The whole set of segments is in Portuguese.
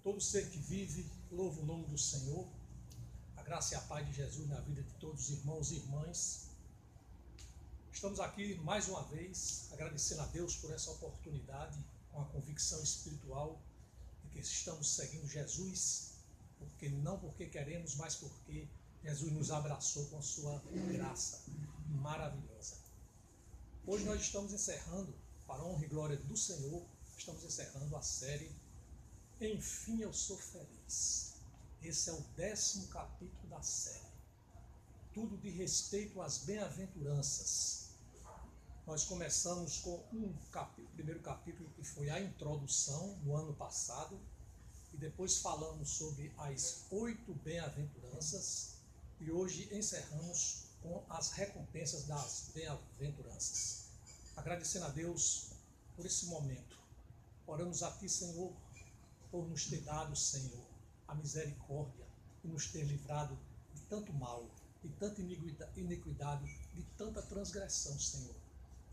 Todo ser que vive, louva o nome do Senhor. A graça e a paz de Jesus na vida de todos os irmãos e irmãs. Estamos aqui mais uma vez agradecendo a Deus por essa oportunidade, com a convicção espiritual de que estamos seguindo Jesus, não porque queremos, mas porque Jesus nos abraçou com a sua graça maravilhosa. Hoje nós estamos encerrando, para a honra e glória do Senhor, estamos encerrando a série Enfim Eu Sou Feliz. Esse é o 10º capítulo da série. Tudo de respeito às bem-aventuranças. Nós começamos com o primeiro capítulo, que foi a introdução no ano passado, e depois falamos sobre as 8 bem-aventuranças, e hoje encerramos com as recompensas das bem-aventuranças. Agradecendo a Deus por esse momento. Oramos a Ti, Senhor, por nos ter dado, Senhor, a misericórdia e nos ter livrado de tanto mal, de tanta iniquidade, de tanta transgressão, Senhor.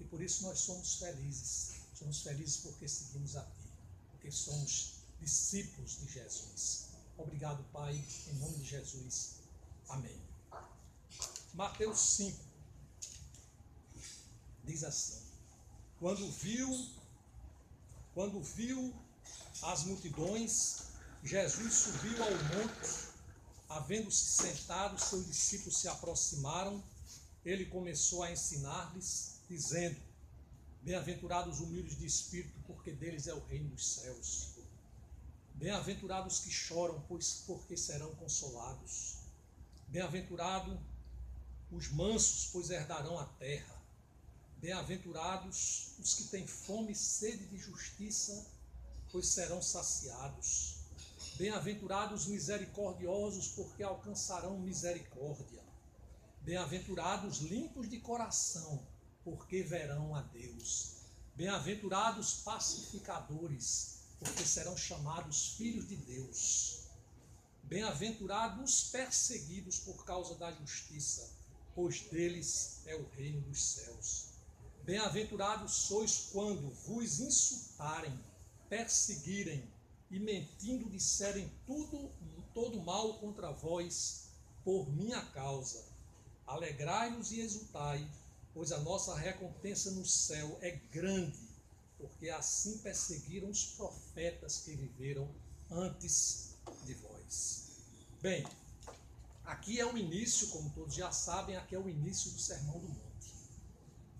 E por isso nós somos felizes. Somos felizes porque seguimos a Ti, porque somos discípulos de Jesus. Obrigado, Pai, em nome de Jesus. Amém. Mateus 5 diz assim: Quando viu as multidões, Jesus subiu ao monte. Havendo-se sentado, seus discípulos se aproximaram. Ele começou a ensinar-lhes, dizendo: Bem-aventurados os humildes de espírito, porque deles é o reino dos céus. Bem-aventurados que choram, porque serão consolados. Bem-aventurados os mansos, pois herdarão a terra. Bem-aventurados os que têm fome e sede de justiça, pois serão saciados. Bem-aventurados os misericordiosos, porque alcançarão misericórdia. Bem-aventurados limpos de coração, porque verão a Deus. Bem-aventurados pacificadores, porque serão chamados filhos de Deus. Bem-aventurados perseguidos por causa da justiça, pois deles é o reino dos céus. Bem-aventurados sois quando vos insultarem, perseguirem e mentindo disserem todo mal contra vós por minha causa. Alegrai-vos e exultai, pois a nossa recompensa no céu é grande, porque assim perseguiram os profetas que viveram antes de vós. Bem, aqui é o início, como todos já sabem, aqui é o início do Sermão do Monte.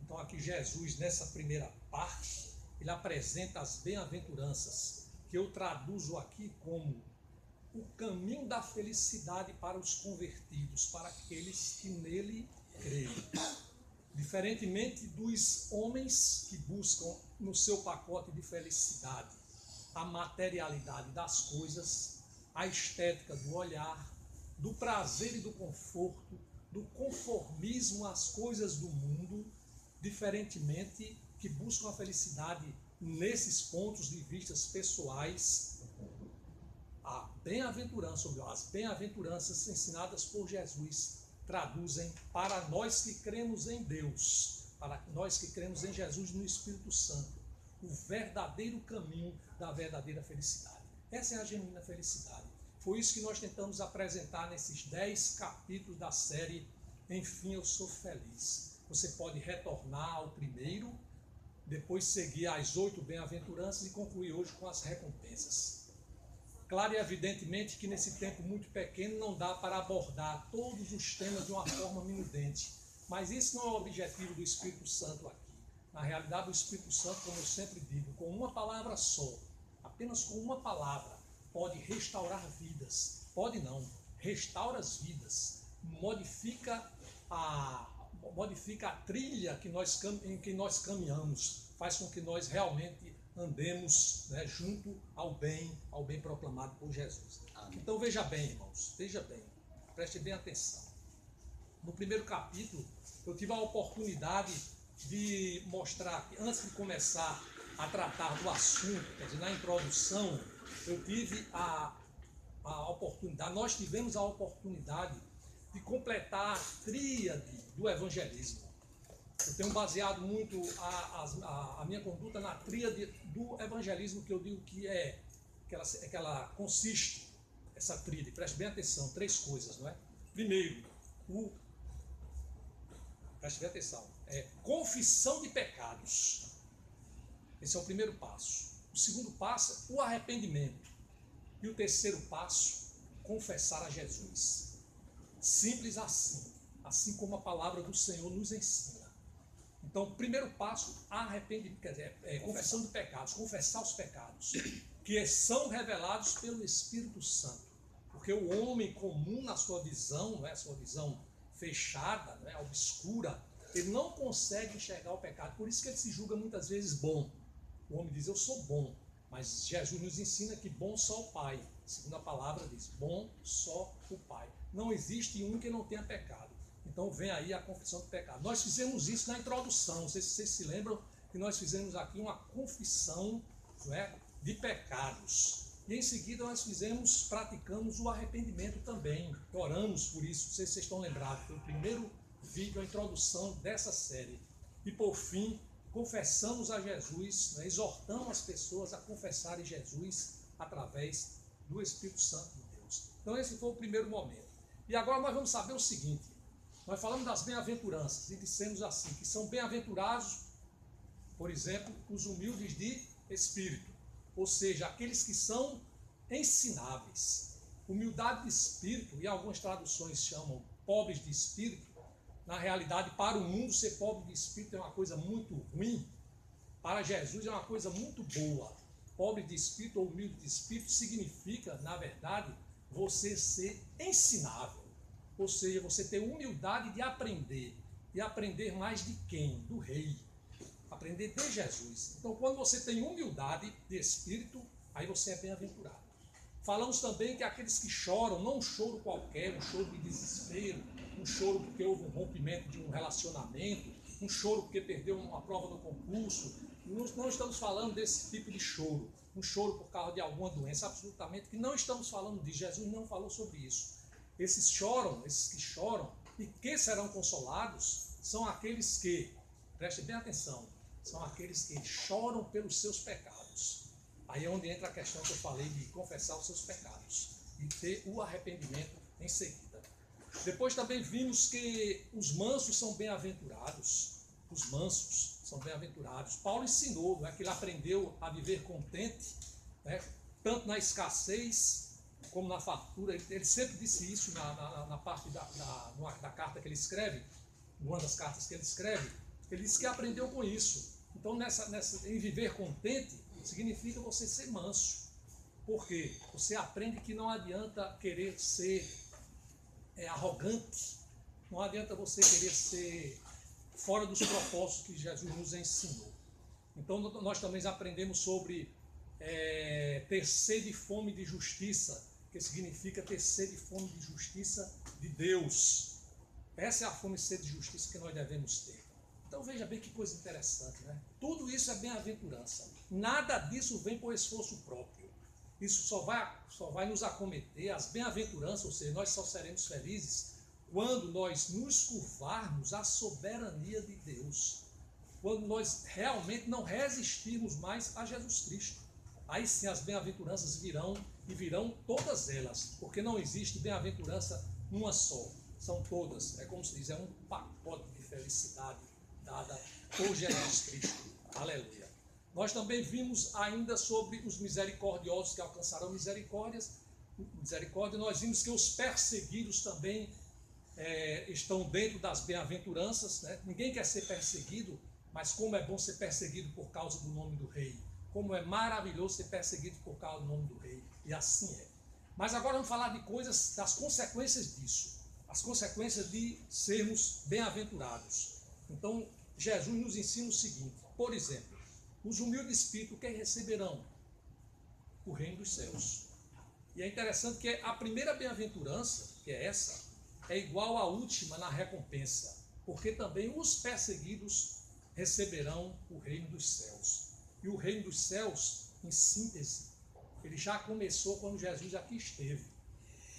Então aqui Jesus, nessa primeira parte, ele apresenta as bem-aventuranças, que eu traduzo aqui como o caminho da felicidade para os convertidos, para aqueles que nele creem. Diferentemente dos homens que buscam no seu pacote de felicidade a materialidade das coisas, a estética do olhar, do prazer e do conforto, do conformismo às coisas do mundo, diferentemente que buscam a felicidade nesses pontos de vistas pessoais, a bem-aventurança, ou as bem-aventuranças ensinadas por Jesus, traduzem para nós que cremos em Deus, para nós que cremos em Jesus e no Espírito Santo, o verdadeiro caminho da verdadeira felicidade. Essa é a genuína felicidade. Foi isso que nós tentamos apresentar nesses 10 capítulos da série Enfim Eu Sou Feliz. Você pode retornar ao primeiro, depois seguir as 8 bem-aventuranças e concluir hoje com as recompensas. Claro e evidentemente que nesse tempo muito pequeno não dá para abordar todos os temas de uma forma minudente, mas esse não é o objetivo do Espírito Santo aqui. Na realidade, o Espírito Santo, como eu sempre digo, com uma palavra só, apenas com uma palavra, pode restaurar vidas. Pode não, restaura as vidas, modifica a trilha em que nós caminhamos, faz com que nós realmente andemos, né, junto ao bem proclamado por Jesus. Amém. Então veja bem, irmãos, preste bem atenção. No primeiro capítulo, eu tive a oportunidade de mostrar que antes de começar a tratar do assunto, quer dizer, na introdução, eu tive a oportunidade, nós tivemos a oportunidade de completar a tríade do evangelismo. Eu tenho baseado muito a minha conduta na tríade do evangelismo, que eu digo que é que ela consiste, essa tríade, preste bem atenção, 3 coisas, não é? Primeiro, preste bem atenção, confissão de pecados. Esse é o primeiro passo. O segundo passo é o arrependimento. E o terceiro passo, confessar a Jesus. Simples assim, assim como a palavra do Senhor nos ensina. Então, o primeiro passo, arrependimento, quer dizer, confissão de pecados, confessar os pecados, que são revelados pelo Espírito Santo. Porque o homem comum, na sua visão, não é, sua visão fechada, não é, obscura, ele não consegue enxergar o pecado. Por isso que ele se julga muitas vezes bom. O homem diz, eu sou bom. Mas Jesus nos ensina que bom só o Pai. Segundo a palavra diz, bom só o Pai. Não existe um que não tenha pecado. Então vem aí a confissão do pecado. Nós fizemos isso na introdução. Não sei se vocês se lembram que nós fizemos aqui uma confissão, não é, de pecados. E em seguida nós praticamos o arrependimento também. Oramos por isso. Não sei se vocês estão lembrados. Foi o primeiro vídeo, a introdução dessa série. E por fim, confessamos a Jesus, né, exortamos as pessoas a confessarem Jesus através do Espírito Santo de Deus. Então esse foi o primeiro momento. E agora nós vamos saber o seguinte. Nós falamos das bem-aventuranças e dissemos assim, que são bem-aventurados, por exemplo, os humildes de espírito. Ou seja, aqueles que são ensináveis. Humildade de espírito, e algumas traduções chamam pobres de espírito. Na realidade, para o mundo, ser pobre de espírito é uma coisa muito ruim. Para Jesus é uma coisa muito boa. Pobre de espírito ou humilde de espírito significa, na verdade, você ser ensinável. Ou seja, você ter humildade de aprender. E aprender mais de quem? Do Rei. Aprender de Jesus. Então, quando você tem humildade de espírito, aí você é bem-aventurado. Falamos também que aqueles que choram, não um choro qualquer, um choro de desespero, um choro porque houve um rompimento de um relacionamento, um choro porque perdeu uma prova no concurso. Não estamos falando desse tipo de choro, um choro por causa de alguma doença, absolutamente que não estamos falando disso. Jesus não falou sobre isso. Esses que choram e que serão consolados, são aqueles que, prestem bem atenção, são aqueles que choram pelos seus pecados. Aí é onde entra a questão que eu falei de confessar os seus pecados e ter o arrependimento em seguida. Depois também vimos que os mansos são bem-aventurados. Os mansos são bem-aventurados. Paulo ensinou, não é, que ele aprendeu a viver contente, né, tanto na escassez como na fartura. Ele sempre disse isso na parte da carta que ele escreve, uma das cartas que ele escreve. Ele disse que aprendeu com isso. Então, em viver contente, significa você ser manso. Por quê? Você aprende que não adianta querer ser arrogante, não adianta você querer ser fora dos propósitos que Jesus nos ensinou. Então, nós também aprendemos sobre ter sede e fome de justiça, que significa ter sede e fome de justiça de Deus. Essa é a fome e sede de justiça que nós devemos ter. Então veja bem que coisa interessante, né? Tudo isso é bem-aventurança. Nada disso vem por esforço próprio. Isso só vai nos acometer, as bem-aventuranças, ou seja, nós só seremos felizes quando nós nos curvarmos à soberania de Deus. Quando nós realmente não resistirmos mais a Jesus Cristo. Aí sim as bem-aventuranças virão, e virão todas elas, porque não existe bem-aventurança uma só. São todas, é como se diz, é um pacote de felicidade dada por Jesus Cristo. Aleluia. Nós também vimos ainda sobre os misericordiosos que alcançarão misericórdia. Nós vimos que os perseguidos também estão dentro das bem-aventuranças, né? Ninguém quer ser perseguido, mas como é bom ser perseguido por causa do nome do Rei. Como é maravilhoso ser perseguido por causa do nome do Rei. E assim é. Mas agora vamos falar de coisas, das consequências disso. As consequências de sermos bem-aventurados. Então, Jesus nos ensina o seguinte. Por exemplo, os humildes de espírito, que receberão? O reino dos céus. E é interessante que a primeira bem-aventurança, que é essa, é igual à última na recompensa. Porque também os perseguidos receberão o reino dos céus. E o reino dos céus, em síntese, ele já começou quando Jesus aqui esteve.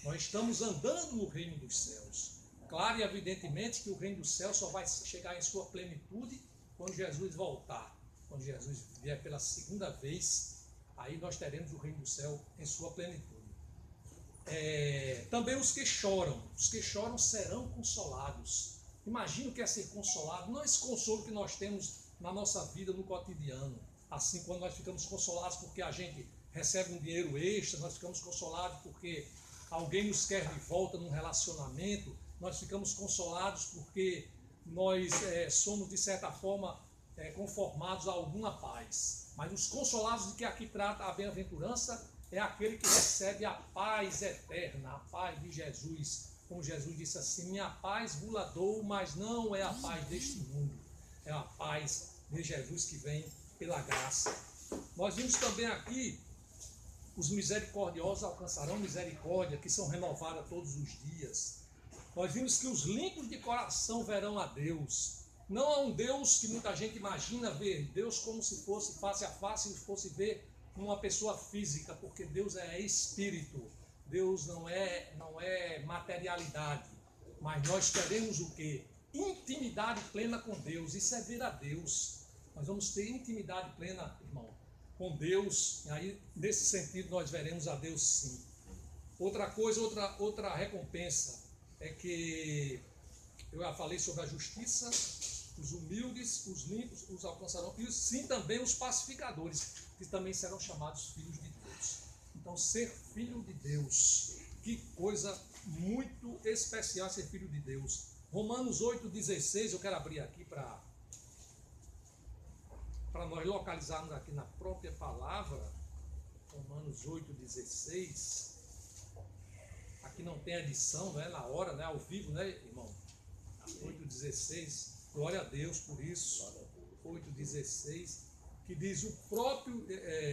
Nós estamos andando no reino dos céus. Claro e evidentemente que o reino dos céus só vai chegar em sua plenitude quando Jesus voltar. Quando Jesus vier pela segunda vez Aí nós teremos o reino do céu em sua plenitude. Também os que choram serão consolados. Imagina o que é ser consolado, não esse consolo que nós temos na nossa vida, no cotidiano. Assim, quando nós ficamos consolados porque a gente recebe um dinheiro extra, nós ficamos consolados porque alguém nos quer de volta num relacionamento, nós ficamos consolados porque nós somos, de certa forma, conformados a alguma paz. Mas os consolados de que aqui trata a bem-aventurança é aquele que recebe a paz eterna, a paz de Jesus. Como Jesus disse assim, minha paz vos dou, mas não é a paz deste mundo, é a paz de Jesus que vem pela graça. Nós vimos também aqui, os misericordiosos alcançarão misericórdia, que são renovadas todos os dias. Nós vimos que os limpos de coração verão a Deus. Não é um Deus que muita gente imagina ver, Deus como se fosse face a face e fosse ver uma pessoa física, porque Deus é espírito, Deus não é materialidade, mas nós teremos o quê? Intimidade plena com Deus, isso é ver a Deus. Nós vamos ter intimidade plena, irmão, com Deus, e aí nesse sentido nós veremos a Deus sim. Outra coisa, outra recompensa é que eu já falei sobre a justiça, os humildes, os limpos os alcançarão, e sim também os pacificadores, que também serão chamados filhos de Deus. Então, ser filho de Deus, que coisa muito especial ser filho de Deus. Romanos 8,16, eu quero abrir aqui para nós localizarmos aqui na própria palavra. Romanos 8,16. Aqui não tem edição, não é na hora, né? Ao vivo, né, irmão? 8,16. Glória a Deus por isso. 8,16. Que diz: o próprio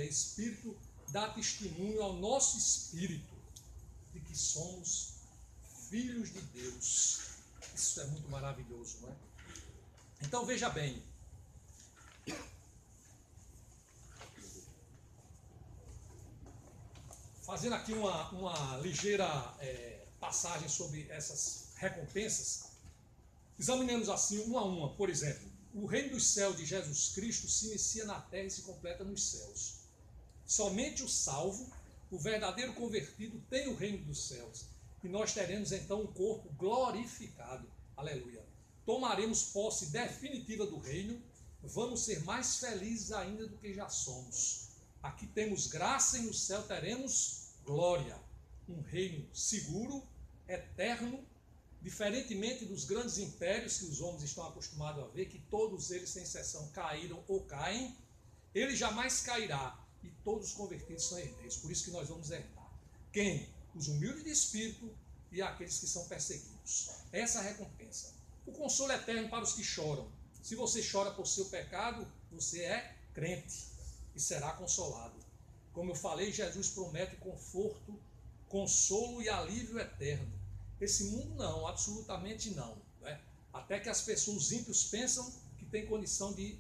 Espírito dá testemunho ao nosso espírito de que somos filhos de Deus. Isso é muito maravilhoso, não é? Então veja bem, fazendo aqui uma ligeira passagem sobre essas recompensas, examinemos assim uma a uma. Por exemplo, o reino dos céus de Jesus Cristo se inicia na terra e se completa nos céus. Somente o salvo, o verdadeiro convertido, tem o reino dos céus. E nós teremos então um corpo glorificado. Aleluia. Tomaremos posse definitiva do reino. Vamos ser mais felizes ainda do que já somos. Aqui temos graça e no céu teremos glória. Um reino seguro, eterno, diferentemente dos grandes impérios que os homens estão acostumados a ver, que todos eles, sem exceção, caíram ou caem. Ele jamais cairá. E todos os convertidos são herdeiros. Por isso que nós vamos herdar. Quem? Os humildes de espírito e aqueles que são perseguidos. Essa é a recompensa. O consolo eterno para os que choram. Se você chora por seu pecado, você é crente e será consolado. Como eu falei, Jesus promete conforto, consolo e alívio eterno. Esse mundo não, absolutamente não. Né? Até que as pessoas, os ímpios, pensam que tem condição de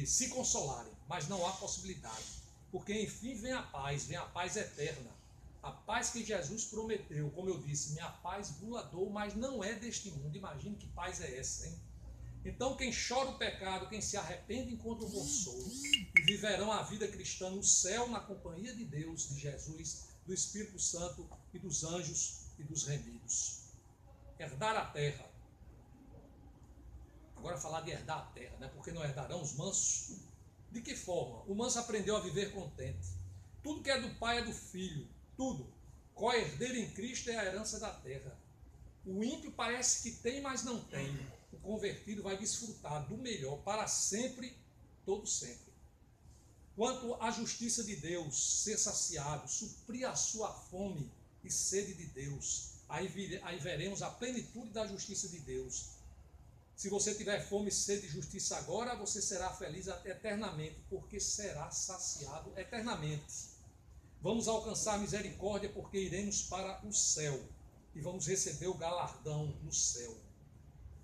se consolarem, mas não há possibilidade. Porque enfim vem a paz eterna. A paz que Jesus prometeu, como eu disse, minha paz vos dou, mas não é deste mundo. Imagine que paz é essa, hein? Então quem chora o pecado, quem se arrepende, encontra o consolo. E viverão a vida cristã no céu, na companhia de Deus, de Jesus, do Espírito Santo e dos anjos e dos remidos. Herdar a terra. Agora falar de herdar a terra, né? Porque não herdarão os mansos? De que forma? O manso aprendeu a viver contente. Tudo que é do pai é do filho. Tudo. Co-herdeiro em Cristo é a herança da terra. O ímpio parece que tem, mas não tem. O convertido vai desfrutar do melhor para sempre, todo sempre. Quanto à justiça de Deus, ser saciado, suprir a sua fome e sede de Deus, aí veremos a plenitude da justiça de Deus. Se você tiver fome e sede de justiça agora, você será feliz eternamente, porque será saciado eternamente. Vamos alcançar misericórdia, porque iremos para o céu e vamos receber o galardão no céu.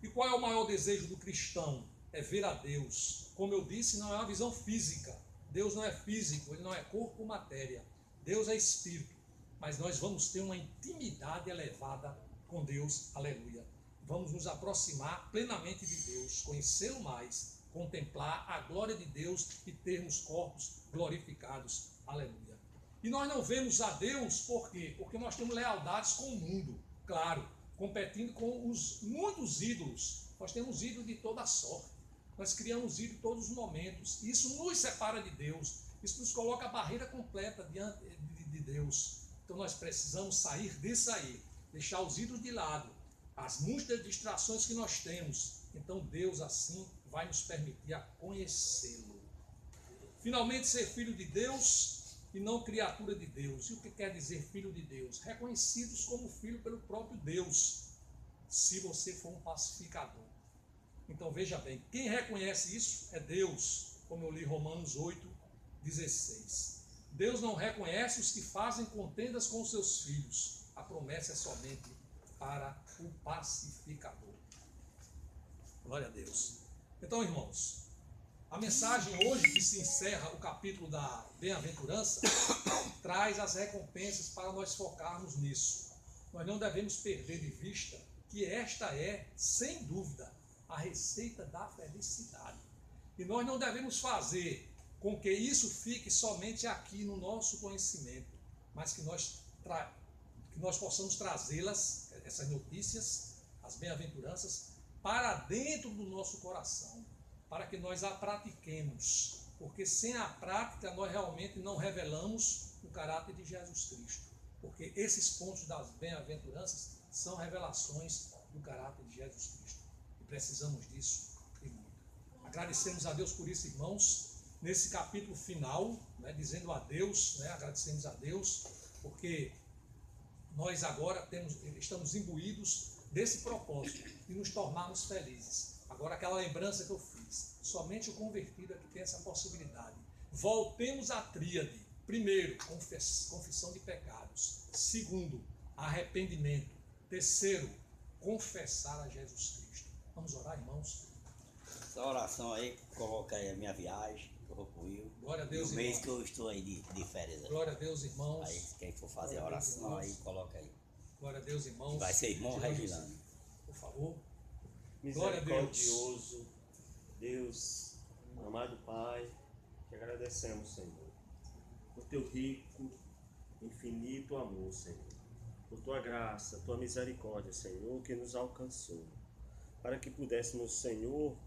E qual é o maior desejo do cristão? É ver a Deus. Como eu disse, não é uma visão física. Deus não é físico, Ele não é corpo ou matéria. Deus é espírito. Mas nós vamos ter uma intimidade elevada com Deus. Aleluia. Vamos nos aproximar plenamente de Deus, conhecê-lo mais, contemplar a glória de Deus e termos corpos glorificados Aleluia. E nós não vemos a Deus por quê? Porque nós temos lealdades com o mundo, claro, competindo com os muitos ídolos. Nós temos ídolos de toda sorte. Nós criamos ídolos em todos os momentos. Isso nos separa de Deus. Isso nos coloca a barreira completa diante de Deus. Então nós precisamos sair disso aí, deixar os ídolos de lado, as muitas distrações que nós temos. Então Deus assim vai nos permitir a conhecê-lo. Finalmente ser filho de Deus e não criatura de Deus. E o que quer dizer filho de Deus? Reconhecidos como filho pelo próprio Deus, se você for um pacificador. Então veja bem, quem reconhece isso é Deus, como eu li Romanos 8:16. Deus não reconhece os que fazem contendas com seus filhos. A promessa é somente para o pacificador. Glória a Deus. Então, irmãos, a mensagem hoje que se encerra o capítulo da bem-aventurança traz as recompensas para nós focarmos nisso. Nós não devemos perder de vista que esta é, sem dúvida, a receita da felicidade. E nós não devemos fazer com que isso fique somente aqui no nosso conhecimento, mas que nós possamos trazê-las, essas notícias, as bem-aventuranças, para dentro do nosso coração, para que nós a pratiquemos, porque sem a prática nós realmente não revelamos o caráter de Jesus Cristo, porque esses pontos das bem-aventuranças são revelações do caráter de Jesus Cristo, e precisamos disso e muito. Agradecemos a Deus por isso, irmãos, nesse capítulo final, dizendo adeus, agradecemos a Deus, porque nós agora estamos imbuídos desse propósito de nos tornarmos felizes. Agora, aquela lembrança que eu fiz, somente o convertido é que tem essa possibilidade. Voltemos à tríade. Primeiro, confissão de pecados. Segundo, arrependimento. Terceiro, confessar a Jesus Cristo. Vamos orar, irmãos? Essa oração aí, coloca aí a minha viagem, que eu vou pro Rio. Glória a Deus, e o mês que eu estou aí de férias. Aí. Glória a Deus, irmãos. Aí, quem for fazer a oração aí, coloca aí. Glória a Deus, irmãos. Vai ser irmão Regilano. Por favor. Misericordioso Deus, amado Pai, te agradecemos, Senhor, por teu rico, infinito amor, Senhor, por tua graça, tua misericórdia, Senhor, que nos alcançou, para que pudéssemos, Senhor,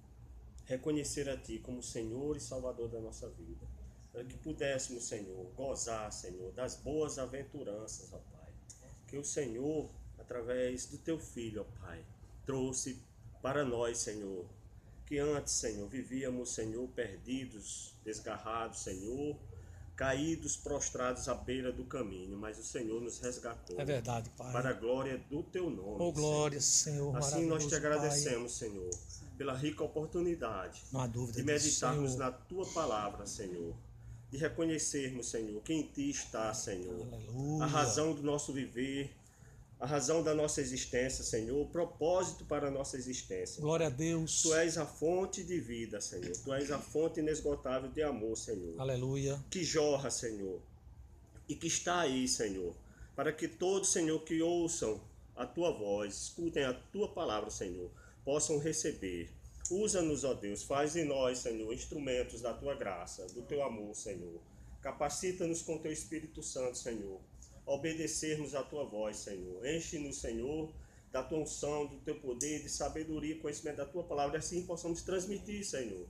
reconhecer a Ti como Senhor e Salvador da nossa vida, para que pudéssemos, Senhor, gozar, Senhor, das boas aventuranças, ó Pai, que o Senhor, através do teu Filho, ó Pai, trouxe para nós, Senhor, que antes, Senhor, vivíamos, Senhor, perdidos, desgarrados, Senhor, caídos, prostrados à beira do caminho, mas o Senhor nos resgatou. É verdade, Pai. Para a glória do teu nome. Oh, glória, Senhor. Assim nós te agradecemos, Pai. Senhor, pela rica oportunidade de meditarmos na tua palavra, Senhor, de reconhecermos, Senhor, que em ti está, Senhor, Aleluia. A razão do nosso viver, a razão da nossa existência, Senhor, o propósito para a nossa existência. Glória a Deus. Tu és a fonte de vida, Senhor. Tu és a fonte inesgotável de amor, Senhor. Aleluia. Que jorra, Senhor, e que está aí, Senhor, para que todos, Senhor, que ouçam a tua voz, escutem a tua palavra, Senhor, possam receber. Usa-nos, ó Deus, faz em nós, Senhor, instrumentos da tua graça, do teu amor, Senhor. Capacita-nos com teu Espírito Santo, Senhor, obedecermos a tua voz, Senhor. Enche-nos, Senhor, da tua unção, do teu poder, de sabedoria e conhecimento da tua palavra, e assim possamos transmitir, Senhor,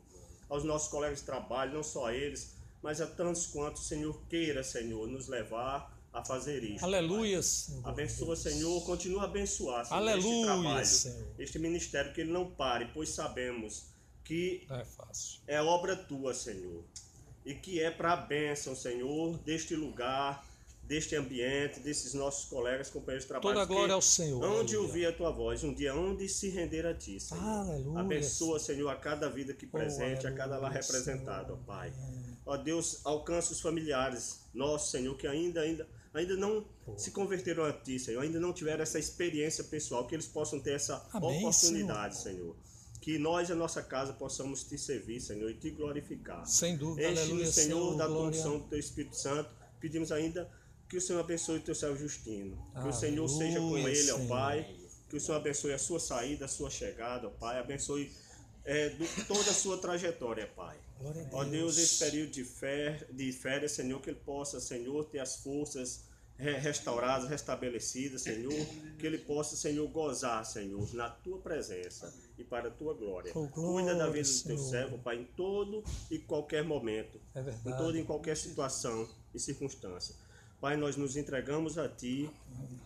aos nossos colegas de trabalho, não só a eles, mas a tantos quantos, Senhor, queira, Senhor, nos levar a fazer isso. Aleluia, Senhor. Abençoa, Senhor, continua a abençoar, Senhor, Aleluia, este trabalho, Senhor. Este ministério, que ele não pare, pois sabemos que não é fácil. É obra tua, Senhor, e que é para a bênção, Senhor, deste lugar, deste ambiente, desses nossos colegas, companheiros de trabalho. Toda a glória ao Senhor. Onde ouvir a tua voz, um dia onde se render a ti, Senhor. Aleluia. Abençoa, Senhor, a cada vida aqui presente, a cada lá representada, ó Pai. Ó Deus, alcança os familiares nossos, Senhor, que ainda não se converteram a ti, Senhor, ainda não tiveram essa experiência pessoal, que eles possam ter essa oportunidade, Senhor. Que nós e a nossa casa possamos te servir, Senhor, e te glorificar. Sem dúvida, Enche-nos, Senhor, da tua unção do teu Espírito Santo. Pedimos ainda que o Senhor abençoe o teu servo Justino. Que o Senhor seja com ele, ó Pai. Que o Senhor abençoe a sua saída, a sua chegada, ó Pai. Abençoe toda a sua trajetória, Pai. Glória a Deus. Ó Deus, esse período de férias, Senhor, que ele possa, Senhor, ter as forças restauradas, restabelecidas, Senhor, que ele possa, Senhor, gozar, Senhor, na tua presença e para a tua glória. Cuida da vida do teu servo, Pai, em todo e qualquer momento, É verdade. em toda e qualquer situação e circunstância. Pai, nós nos entregamos a Ti,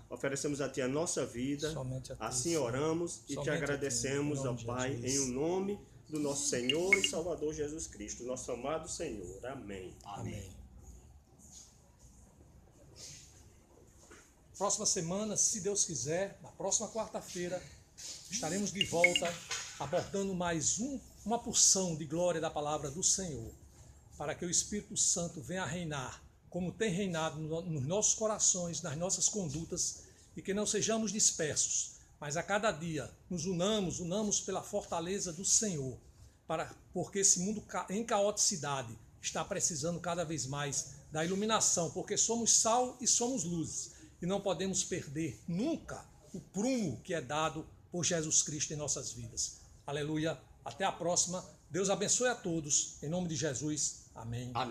oferecemos a Ti a nossa vida, Somente a Ti, assim Senhor. oramos e Somente Te a Ti, agradecemos, em ó nome de Pai, Jesus. em o nome do nosso Senhor e Salvador Jesus Cristo, nosso amado Senhor. Amém. Amém. Próxima semana, se Deus quiser, na próxima quarta-feira, estaremos de volta abordando mais uma porção de glória da palavra do Senhor, para que o Espírito Santo venha a reinar, como tem reinado nos nossos corações, nas nossas condutas, e que não sejamos dispersos, mas a cada dia nos unamos pela fortaleza do Senhor, porque esse mundo em caoticidade está precisando cada vez mais da iluminação, porque somos sal e somos luzes, e não podemos perder nunca o prumo que é dado por Jesus Cristo em nossas vidas. Aleluia. Até a próxima. Deus abençoe a todos. Em nome de Jesus. Amém. Amém.